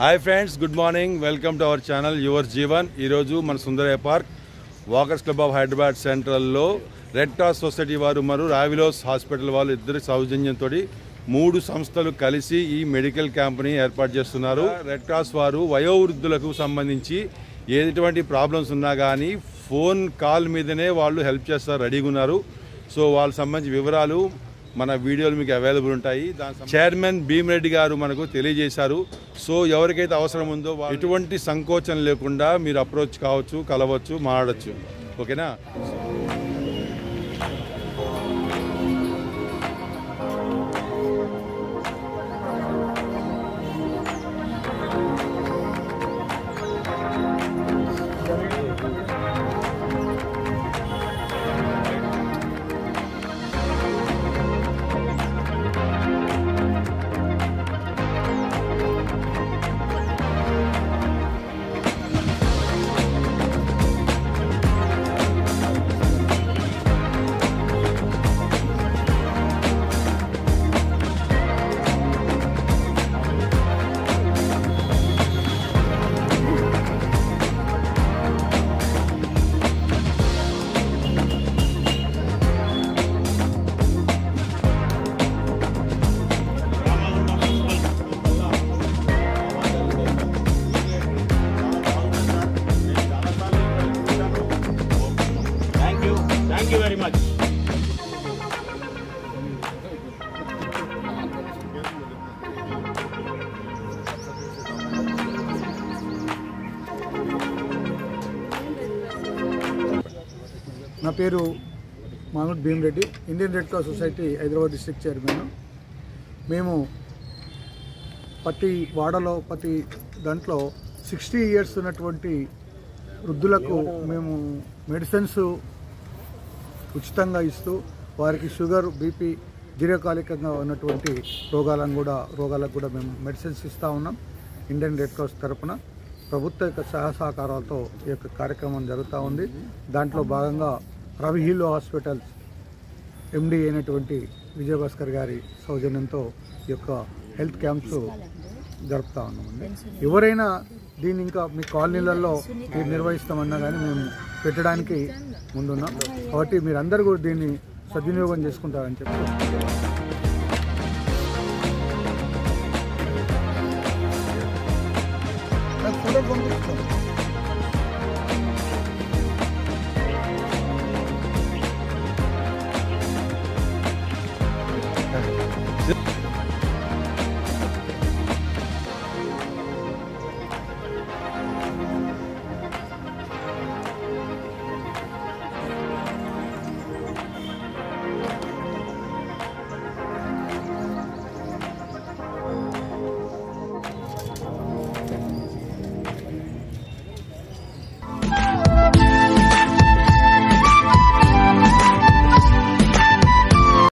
Hi friends, good morning. Welcome to our channel your Jeevan. ఈరోజు మన Sundarayya park walkers club of Hyderabad సెంట్రల్లో red cross society వారు మరియు రావిలోస్ hospital వాళ్ళు ఇద్దరి సౌజన్యంతో 3 సంస్థలు కలిసి ఈ మెడికల్ క్యాంప్ని ఏర్పాటు చేస్తున్నారు. రెడ్ క్రాస్ వారు వయోవృద్ధులకు సంబంధించి ఎటువంటి ప్రాబ్లమ్స్ ఉన్నా కానీ ఫోన్ కాల్ మీదనే వాళ్ళు హెల్ప్ చేస్తారు, రెడీగా ఉన్నారు. సో వాళ్ళకి సంబంధించి వివరాలు మన వీడియోలు మీకు అవైలబుల్ ఉంటాయి. చైర్మన్ భీమిరెడ్డి గారు మనకు తెలియజేశారు. సో ఎవరికైతే అవసరం ఉందో ఎటువంటి సంకోచం లేకుండా మీరు అప్రోచ్ కావచ్చు, కలవచ్చు, మాట్లాడచ్చు. ఓకేనా? Thank you very much. నా పేరు మామూలు Bhimireddy, Indian red cross society Hyderabad district chairman. మేము ప్రతి వాడలో ప్రతి దాంట్లో 60 ఇయర్స్ ఉన్నటువంటి వృద్ధులకు మేము మెడిసిన్స్ ఉచితంగా ఇస్తూ వారికి షుగర్, బీపీ, దీర్ఘకాలికంగా ఉన్నటువంటి రోగాలకు కూడా మేము మెడిసిన్స్ ఇస్తూ ఉన్నాం. ఇండియన్ రెడ్ క్రాస్ తరఫున ప్రభుత్వ యొక్క సహకారాలతో ఈ యొక్క కార్యక్రమం జరుగుతూ ఉంది. దాంట్లో భాగంగా రవి హీలో హాస్పిటల్స్ ఎండి అయినటువంటి విజయభాస్కర్ గారి సౌజన్యంతో ఈ యొక్క హెల్త్ క్యాంప్స్ జరుపుతూ ఉన్నామండి. ఎవరైనా దీన్ని ఇంకా మీ కాలనీలలో నిర్వహిస్తామన్నా కానీ మేము పెట్టడానికి ముందున్నాం. కాబట్టి మీరందరూ కూడా దీన్ని సద్వినియోగం చేసుకుంటారని చెప్పి